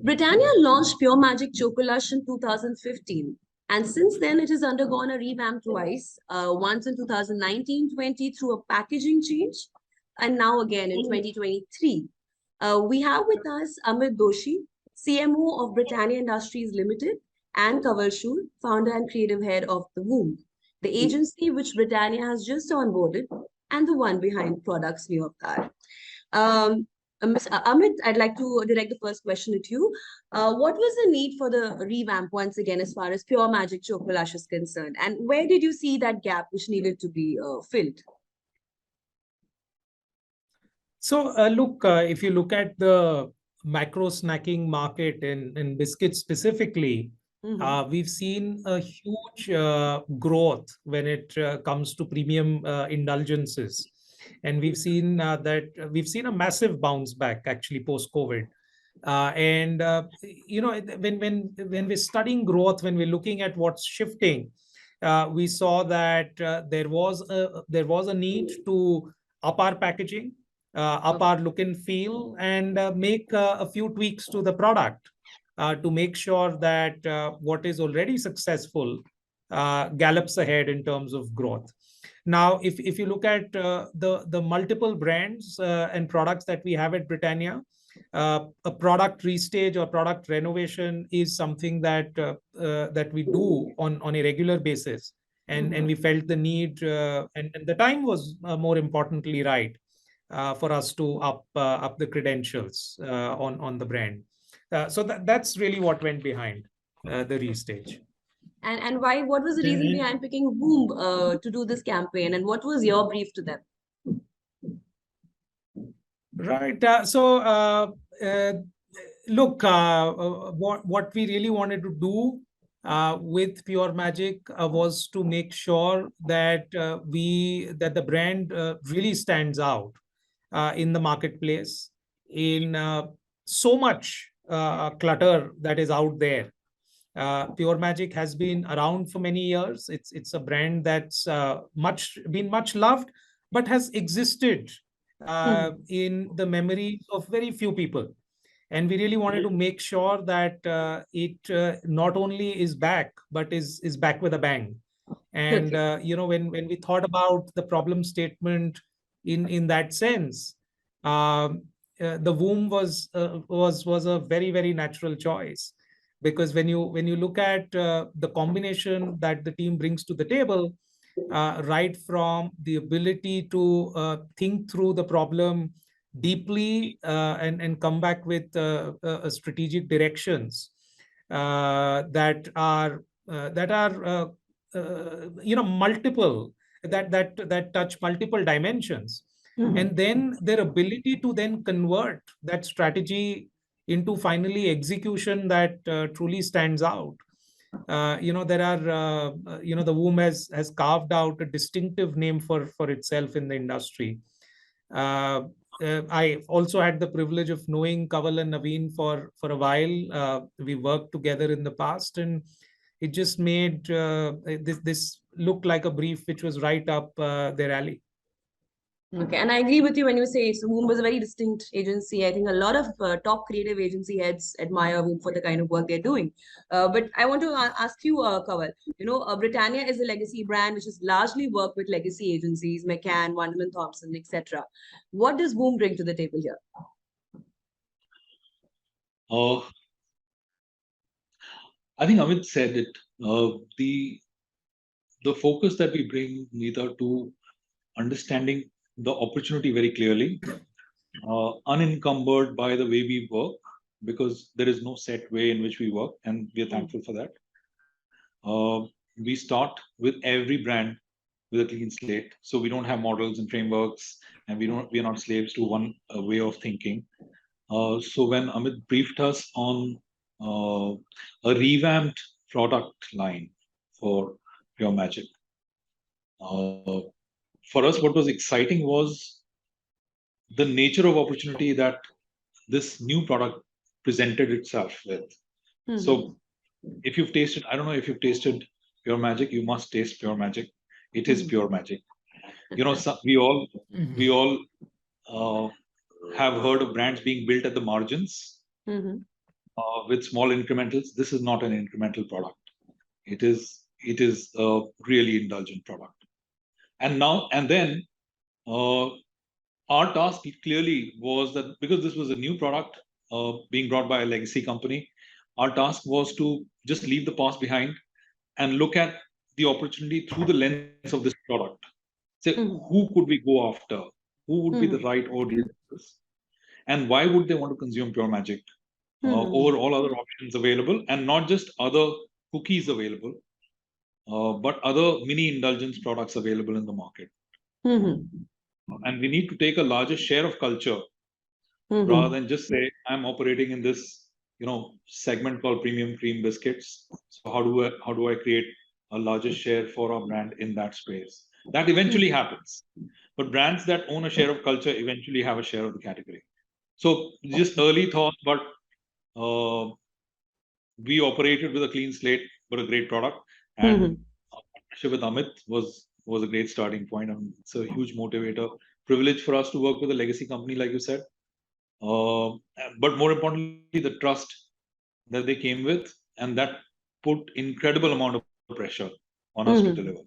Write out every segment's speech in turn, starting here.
Britannia launched Pure Magic Chocolash in 2015, and since then it has undergone a revamp twice, once in 2019-20 through a packaging change, and now again in 2023. We have with us Amit Doshi, CMO of Britannia Industries Limited, and Kawal, founder and creative head of The Womb, the agency which Britannia has just onboarded, and the one behind Products New Avatar. Ms. Amit, I'd like to direct the first question at you. What was the need for the revamp once again, as far as Pure Magic Chocolash is concerned? And where did you see that gap which needed to be filled? So, look, if you look at the macro snacking market in biscuits specifically, we've seen a huge growth when it comes to premium indulgences. And we've seen we've seen a massive bounce back actually post-COVID. When we're studying growth, when we're looking at what's shifting, we saw that there was a need to up our packaging, up our look and feel, and make a few tweaks to the product to make sure that what is already successful gallops ahead in terms of growth. Now, if you look at the multiple brands and products that we have at Britannia, a product restage or product renovation is something that that we do on a regular basis, and we felt the need and the time was more importantly right for us to up the credentials on the brand. So that's really what went behind the restage. And why? What was the reason behind picking Womb to do this campaign, and what was your brief to them? Right. Look, what we really wanted to do with Pure Magic was to make sure that that the brand really stands out in the marketplace in so much clutter that is out there. Pure Magic has been around for many years. It's a brand that's been much loved, but has existed in the memories of very few people. And we really wanted to make sure that it not only is back, but is back with a bang. And when we thought about the problem statement in that sense, the Womb was a very natural choice, because when you look at the combination that the team brings to the table, right from the ability to think through the problem deeply and come back with strategic directions that are multiple, that touch multiple dimensions, and then their ability to then convert that strategy into finally execution that truly stands out. There are the Womb has carved out a distinctive name for itself in the industry. I also had the privilege of knowing Kawal and Naveen for a while. We worked together in the past, and it just made this look like a brief which was right up their alley. Okay, and I agree with you when you say Womb was a very distinct agency. I think a lot of top creative agency heads admire Womb for the kind of work they're doing. But I want to ask you, Kawal, Britannia is a legacy brand which has largely worked with legacy agencies, McCann, Wunderman Thompson, etc. What does Womb bring to the table here? I think Amit said it. The focus that we bring, Neeta, to understanding the opportunity very clearly, unencumbered by the way we work, because there is no set way in which we work, and we are thankful for that. We start with every brand with a clean slate, so we don't have models and frameworks, and we are not slaves to one way of thinking. So when Amit briefed us on a revamped product line for Pure Magic, for us, what was exciting was the nature of opportunity that this new product presented itself with. So if you've tasted, I don't know if you've tasted Pure Magic, you must taste Pure Magic. It is Pure Magic. We all have heard of brands being built at the margins. with small incrementals. This is not an incremental product. It is a really indulgent product. And then our task clearly was that because this was a new product being brought by a legacy company, our task was to just leave the past behind and look at the opportunity through the lens of this product. Say, who could we go after? Who would be the right audience? And why would they want to consume Pure Magic over all other options available, and not just other cookies available, but other mini indulgence products available in the market. And we need to take a larger share of culture rather than just say, I'm operating in this, segment called premium cream biscuits. So how do I create a larger share for our brand in that space? That eventually happens. But brands that own a share of culture eventually have a share of the category. So just early thoughts, but we operated with a clean slate, but a great product. And our partnership with Amit was a great starting point. And it's a huge motivator, privilege for us to work with a legacy company, like you said. But more importantly, the trust that they came with, and that put incredible amount of pressure on us to deliver.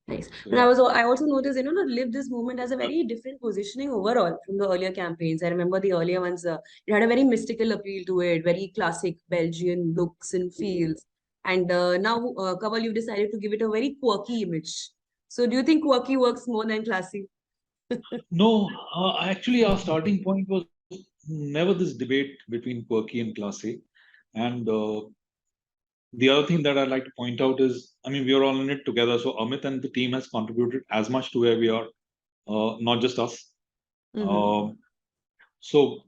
Nice. So, And yeah. I also noticed, to live this moment as a very different positioning overall from the earlier campaigns. I remember the earlier ones, it had a very mystical appeal to it, very classic Belgian looks and feels. And now, Kawal, you decided to give it a very quirky image. So do you think quirky works more than classy? No, actually, our starting point was never this debate between quirky and classy. And the other thing that I'd like to point out is, we are all in it together. So Amit and the team has contributed as much to where we are, not just us. So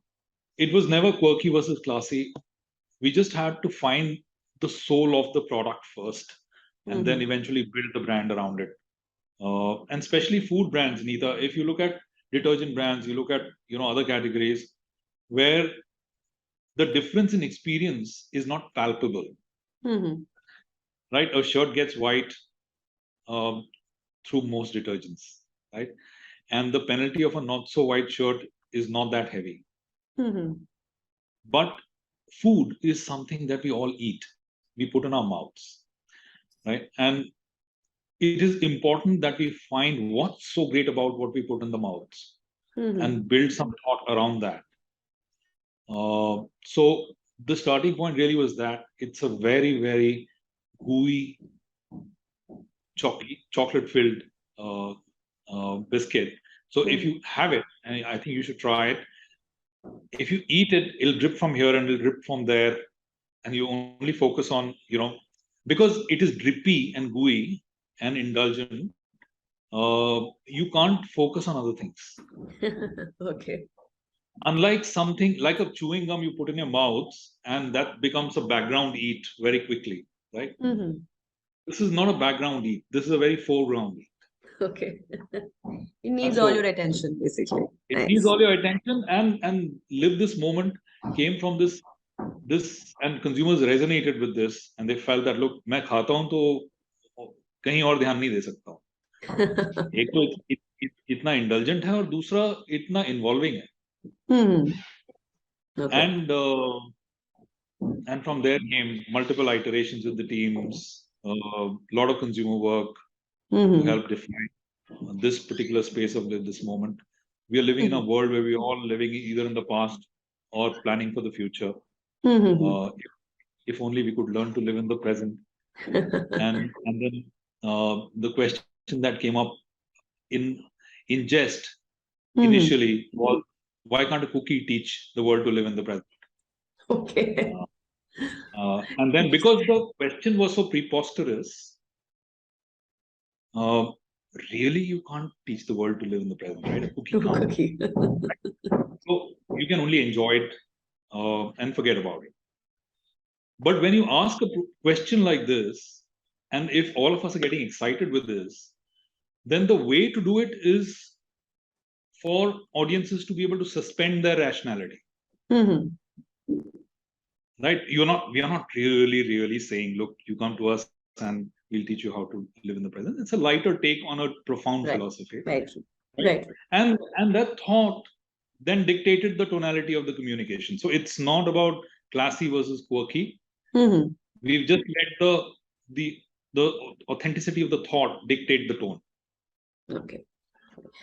it was never quirky versus classy. We just had to find the soul of the product first, and then eventually build the brand around it. And especially food brands, Neeta. If you look at detergent brands, you look at other categories where the difference in experience is not palpable. Right? A shirt gets white through most detergents, right? And the penalty of a not so white shirt is not that heavy. But food is something that we all eat, we put in our mouths, right? And it is important that we find what's so great about what we put in the mouths and build some thought around that. So the starting point really was that it's a very, very gooey, chocolate-filled biscuit. So if you have it, and I think you should try it, if you eat it, it'll drip from here and it'll drip from there, and you only focus on, because it is drippy and gooey and indulgent, you can't focus on other things. Okay. Unlike something like a chewing gum you put in your mouth, and that becomes a background eat very quickly, right? This is not a background eat. This is a very foreground eat. Okay. It needs all your attention, basically. It needs all your attention, and live this moment came from this, and consumers resonated with this, and they felt that, look, मैं खाता हूं तो कहीं और ध्यान नहीं दे सकता हूं. एक तो इतना indulgent है और दूसरा इतना involving है. And from there came multiple iterations with the teams, a lot of consumer work to help define this particular space of this moment. We are living in a world where we are all living either in the past or planning for the future. If only we could learn to live in the present. And then the question that came up in jest initially was, why can't a cookie teach the world to live in the present? Okay. And then because the question was so preposterous, really you can't teach the world to live in the present, right? A cookie can't. So you can only enjoy it and forget about it. But when you ask a question like this, and if all of us are getting excited with this, then the way to do it is for audiences to be able to suspend their rationality. Right? We are not really saying, look, you come to us and we'll teach you how to live in the present. It's a lighter take on a profound philosophy. Right. And that thought then dictated the tonality of the communication. So it's not about classy versus quirky. Mhm. We've just let the authenticity of the thought dictate the tone. Okay.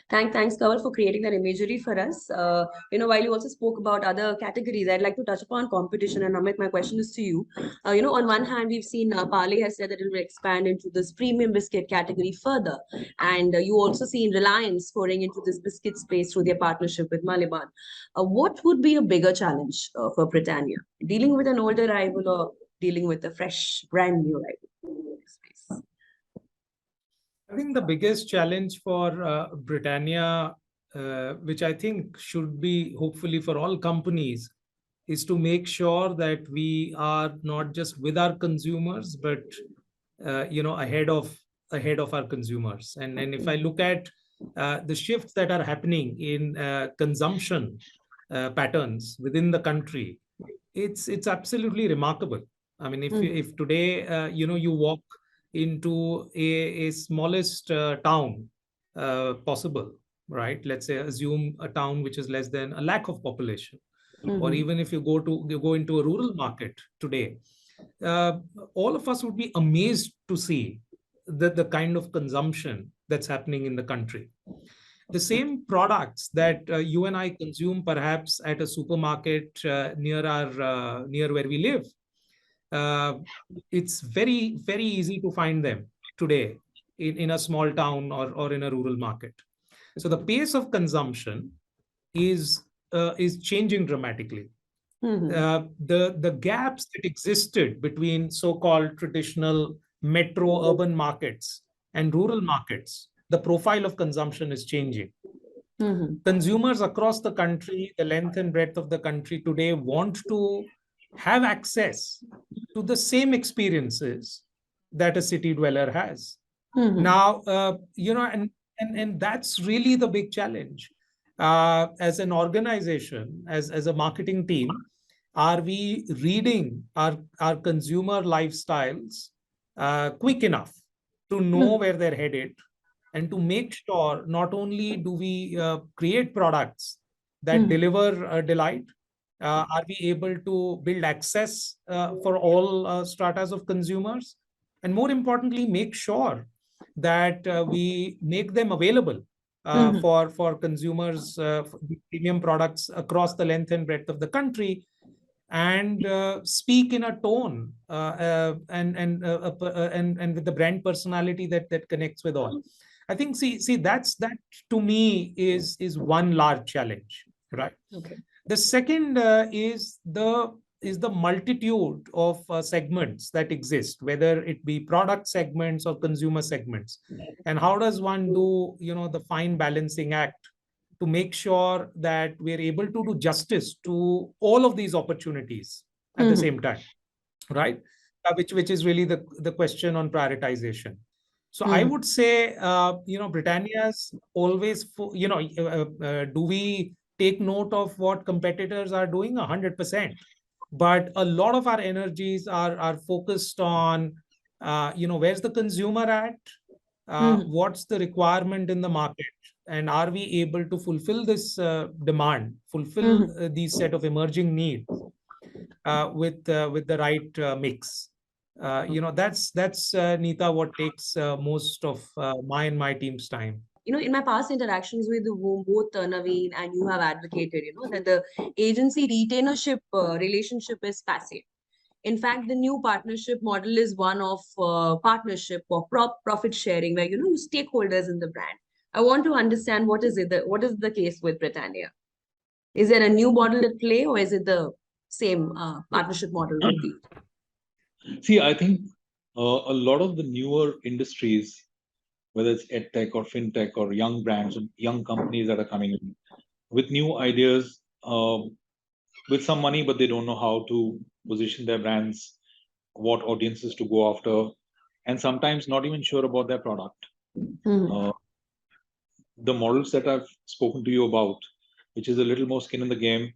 Thanks, Kawal, for creating that imagery for us. While you also spoke about other categories, I'd like to touch upon competition. And Amit, my question is to you. On one hand, we've seen Parle has said that it will expand into this premium biscuit category further. And you also seen Reliance pouring into this biscuit space through their partnership with Maliban. What would be a bigger challenge for Britannia? Dealing with an older rival or dealing with a fresh, brand new rival in this space? I think the biggest challenge for Britannia, which I think should be hopefully for all companies, is to make sure that we are not just with our consumers, but ahead of our consumers. And if I look at the shifts that are happening in consumption patterns within the country, it's absolutely remarkable. I mean, if today you walk into a smallest town possible, right? Let's say assume a town which is less than 1 lakh of population, or even if you go into a rural market today, uh, all of us would be amazed to see the kind of consumption that's happening in the country. The same products that you and I consume perhaps at a supermarket near where we live, uh, it's very, very easy to find them today in a small town or in a rural market. So the pace of consumption is changing dramatically. The gaps that existed between so-called traditional metro urban markets and rural markets, the profile of consumption is changing. Consumers across the country, the length and breadth of the country today, want to have access to the same experiences that a city dweller has. Now, and that's really the big challenge. As an organization, as a marketing team, are we reading our consumer lifestyles quick enough to know where they're headed, and to make sure not only do we create products that deliver delight, are we able to build access for all stratas of consumers, and more importantly, make sure that we make them available for consumers, for the premium products across the length and breadth of the country, and speak in a tone and with the brand personality that connects with all. I think that to me is one large challenge, right? Okay. The second is the multitude of segments that exist, whether it be product segments or consumer segments, and how does one do the fine balancing act to make sure that we're able to do justice to all of these opportunities at the same time, right? Which is really the question on prioritization. So I would say, Britannia's always, do we take note of what competitors are doing? 100%. But a lot of our energies are focused on, where's the consumer at? What's the requirement in the market? And are we able to fulfill this demand, fulfill these set of emerging needs with the right mix? That's Neeta, what takes most of my and my team's time. In my past interactions with whom both Naveen and you have advocated, that the agency retainership relationship is passive. In fact, the new partnership model is one of partnership or profit sharing, where you stakeholders in the brand. I want to understand what is the case with Britannia? Is there a new model at play, or is it the same partnership model with the? See, I think a lot of the newer industries, whether it's edtech or fintech or young brands and young companies that are coming in with new ideas, with some money, but they don't know how to position their brands, what audiences to go after, and sometimes not even sure about their product. The models that I've spoken to you about, which is a little more skin in the game,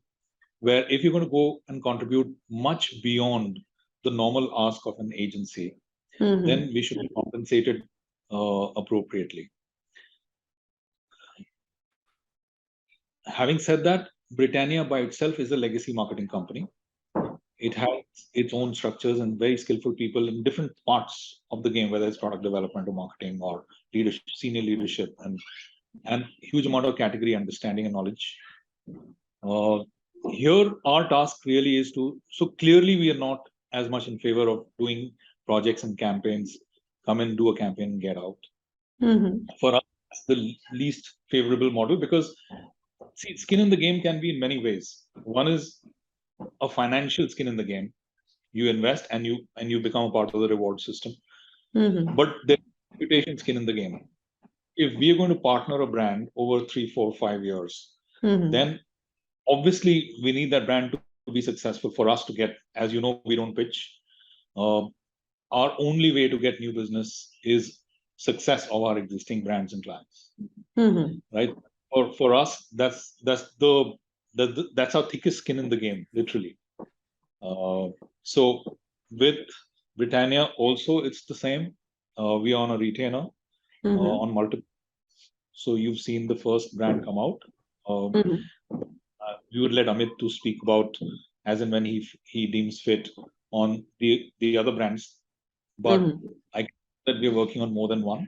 where if you're going to go and contribute much beyond the normal ask of an agency, then we should be compensated appropriately. Having said that, Britannia by itself is a legacy marketing company. It has its own structures and very skillful people in different parts of the game, whether it's product development or marketing or leadership, senior leadership, and huge amount of category understanding and knowledge. Here, our task really is so clearly we are not as much in favor of doing projects and campaigns, come and do a campaign and get out. For us, it's the least favorable model because, see, skin in the game can be in many ways. One is a financial skin in the game. You invest and you become a part of the reward system. But there's reputation skin in the game. If we are going to partner a brand over 3, 4, 5 years, then obviously we need that brand to be successful for us to get, as you know, we don't pitch. Our only way to get new business is success of our existing brands and clients, right? For us, that's our thickest skin in the game, literally. So with Britannia also, it's the same. We are on a retainer on multiple. So you've seen the first brand come out. We would let Amit to speak about as and when he deems fit on the other brands, but I guess that we're working on more than one.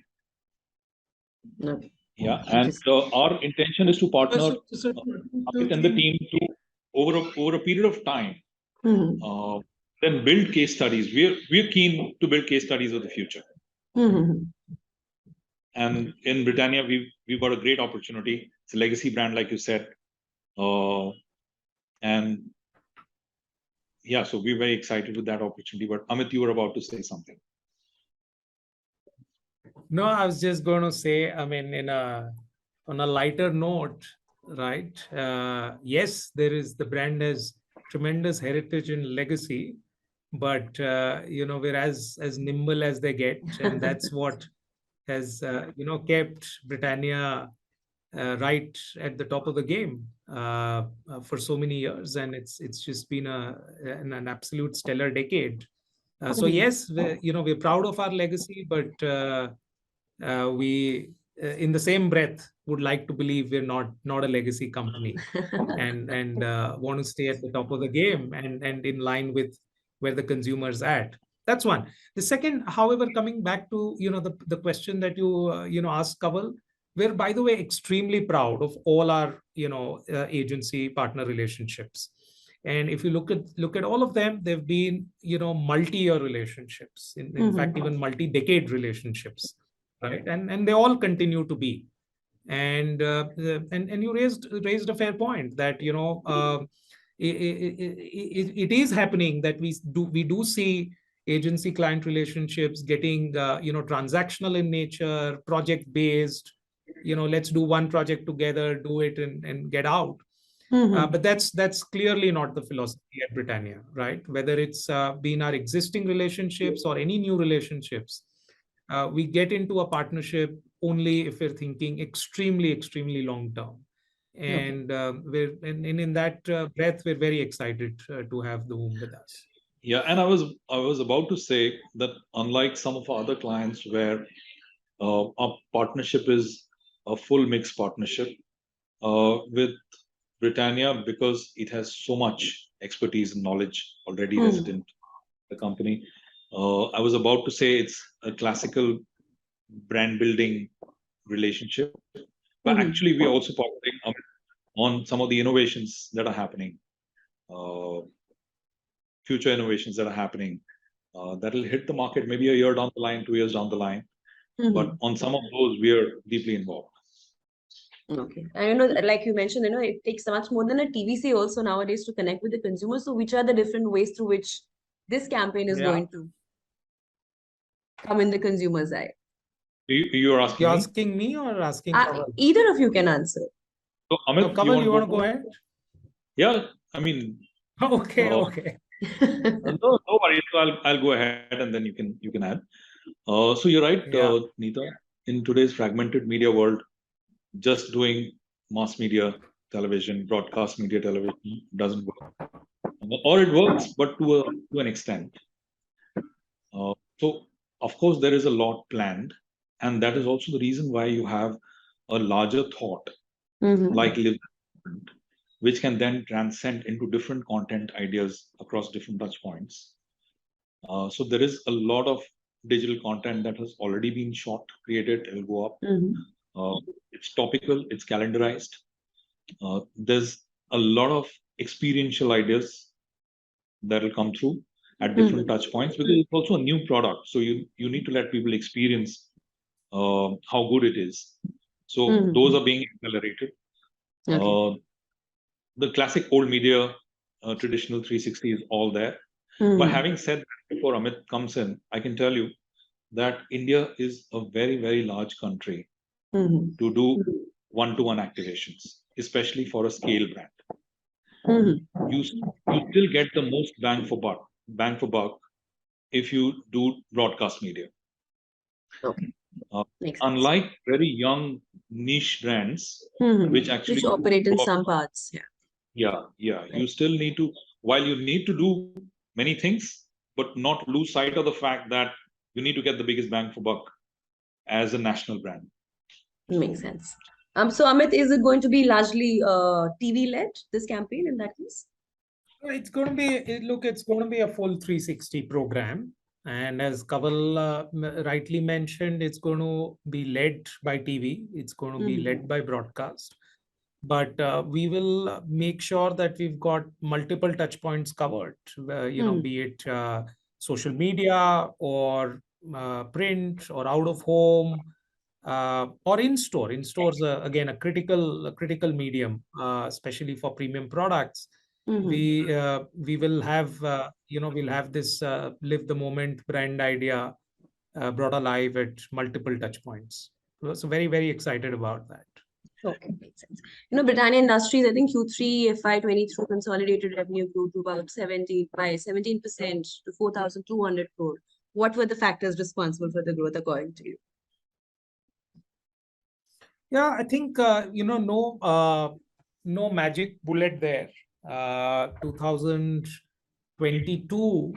Yeah, and our intention is to partner Amit and the team to over a period of time, then build case studies. We're keen to build case studies of the future. And in Britannia, we've got a great opportunity. It's a legacy brand, like you said. And yeah, so we're very excited with that opportunity. But Amit, you were about to say something. No, I was just going to say, I mean, on a lighter note, right? Yes, the brand has tremendous heritage and legacy, but we're as nimble as they get, and that's what has kept Britannia right at the top of the game for so many years, and it's just been an absolute stellar decade. So yes, we're proud of our legacy, but we in the same breath would like to believe we're not a legacy company and want to stay at the top of the game and in line with where the consumer's at. That's one. The second, however, coming back to the question that you asked, Kawal, we're, by the way, extremely proud of all our agency partner relationships. And if you look at all of them, they've been multi-year relationships, in fact even multi-decade relationships, right? And they all continue to be. And you raised a fair point that it is happening that we do see agency client relationships getting transactional in nature, project based. Let's do one project together, do it and get out. But that's clearly not the philosophy at Britannia, right? Whether it's been our existing relationships or any new relationships, we get into a partnership only if we're thinking extremely, extremely long term. And in that breath, we're very excited to have the womb with us. Yeah, and I was about to say that unlike some of our other clients where our partnership is a full mix partnership, with Britannia, because it has so much expertise and knowledge already resident in the company, I was about to say it's a classical brand building relationship, but actually we're also partnering on some of the innovations that are happening, future innovations that are happening, that will hit the market maybe a year down the line, 2 years down the line. But on some of those, we are deeply involved. Okay. And like you mentioned, it takes much more than a TVC also nowadays to connect with the consumer. So which are the different ways through which this campaign is going to come in the consumer's eye? You're asking me or asking Kawal? Either of you can answer. So Amit, Kawal, you want to go ahead? Yeah, I mean. Okay. No worries. So I'll go ahead and then you can add. So you're right, Neeta. In today's fragmented media world, just doing mass media television, broadcast media television doesn't work, or it works, but to an extent. So of course there is a lot planned, and that is also the reason why you have a larger thought like Live, which can then transcend into different content ideas across different touch points. So there is a lot of digital content that has already been shot, created, it will go up. It's topical, it's calendarized. There's a lot of experiential ideas that will come through at different touch points, because it's also a new product. So you need to let people experience how good it is. So those are being accelerated. The classic old media, traditional 360 is all there. But having said that, before Amit comes in, I can tell you that India is a very, very large country to do one-to-one activations, especially for a scale brand. You still get the most bang for buck if you do broadcast media. Okay. Unlike very young niche brands, which actually operate in some parts. Yeah. You still need to, while you need to do many things, but not lose sight of the fact that you need to get the biggest bang for buck as a national brand. Makes sense. So Amit, is it going to be largely TV led, this campaign in that case? It's going to be, look, it's going to be a full 360 program. And as Kawal rightly mentioned, it's going to be led by TV. It's going to be led by broadcast. But we will make sure that we've got multiple touch points covered, be it social media or print or out of home or in store. In stores, again, a critical medium, especially for premium products. We will have we'll have this live the moment brand idea brought alive at multiple touch points. So very, very excited about that. Okay, makes sense. Britannia Industries, I think Q3 FY23 consolidated revenue grew to about 17% to 4,200 crore. What were the factors responsible for the growth according to you? Yeah, I think no magic bullet there. 2022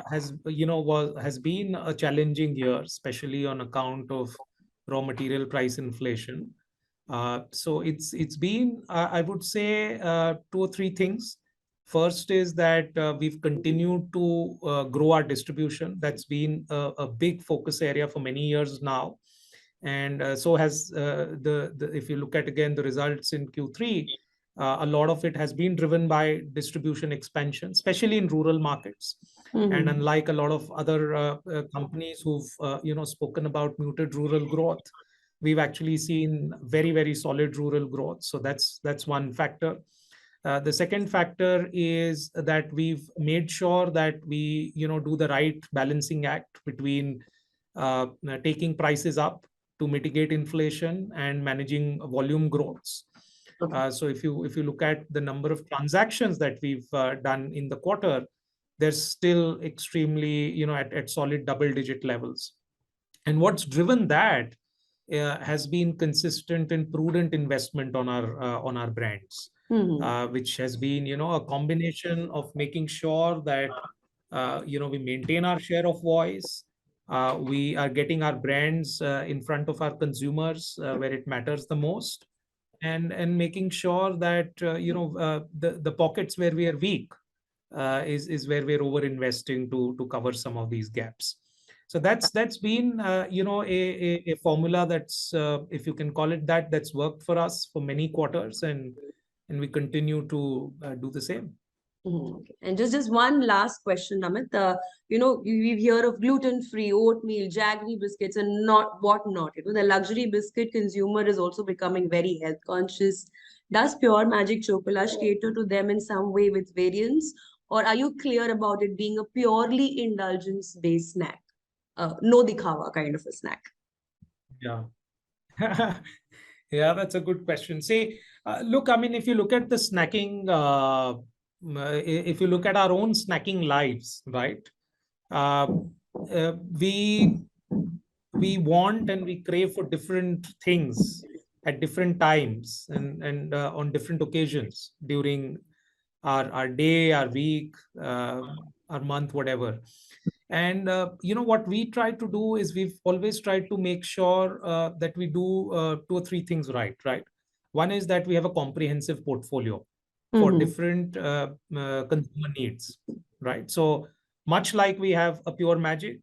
has been a challenging year, especially on account of raw material price inflation. So it's been, I would say, 2 or 3 things. First is that we've continued to grow our distribution. That's been a big focus area for many years now. And so has if you look at again the results in Q3, a lot of it has been driven by distribution expansion, especially in rural markets. And unlike a lot of other companies who've spoken about muted rural growth, we've actually seen very, very solid rural growth. So that's one factor. The second factor is that we've made sure that we do the right balancing act between taking prices up to mitigate inflation and managing volume growths. So if you look at the number of transactions that we've done in the quarter, they're still extremely at solid double-digit levels. And what's driven that has been consistent and prudent investment on our brands, which has been a combination of making sure that we maintain our share of voice. We are getting our brands in front of our consumers where it matters the most, and making sure that the pockets where we are weak is where we're over investing to cover some of these gaps. So that's been a formula that's if you can call it that, that's worked for us for many quarters, and we continue to do the same. Okay. And just one last question, Amit. We hear of gluten-free oatmeal, jaggery biscuits, and not whatnot. The luxury biscuit consumer is also becoming very health conscious. Does Pure Magic Chocolash cater to them in some way with variants, or are you clear about it being a purely indulgence-based snack? No dikhawa kind of a snack. Yeah. Yeah, that's a good question. See, look, I mean, if you look at the snacking, if you look at our own snacking lives, right? We want and we crave for different things at different times and on different occasions during our day, our week, our month, whatever. And what we try to do is we've always tried to make sure that we do 2 or 3 things right. One is that we have a comprehensive portfolio. for Mhm. different consumer needs, right? So much like we have a Pure Magic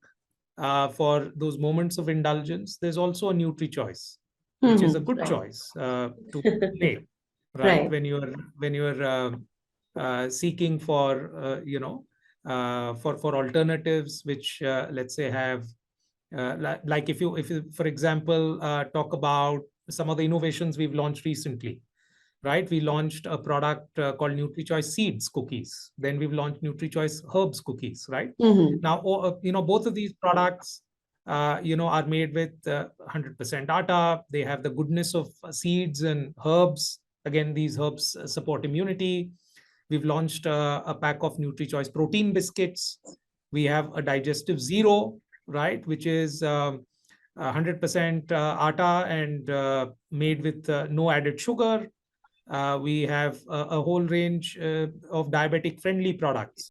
for those moments of indulgence, there's also a Nutri Choice, which is a Mhm. good Right. choice to make, right? Right. When you're seeking for for alternatives, which let's say have like if you for example talk about some of the innovations we've launched recently, right? We launched a product called NutriChoice Seeds Cookies. Then we've launched NutriChoice Herbs Cookies, right? Mhm. Now, both of these products, are made with 100% atta. They have the goodness of seeds and herbs. Again, these herbs support immunity. We've launched a pack of NutriChoice protein biscuits. We have a digestive zero, right, which is 100% atta and made with no added sugar. We have a whole range of diabetic friendly products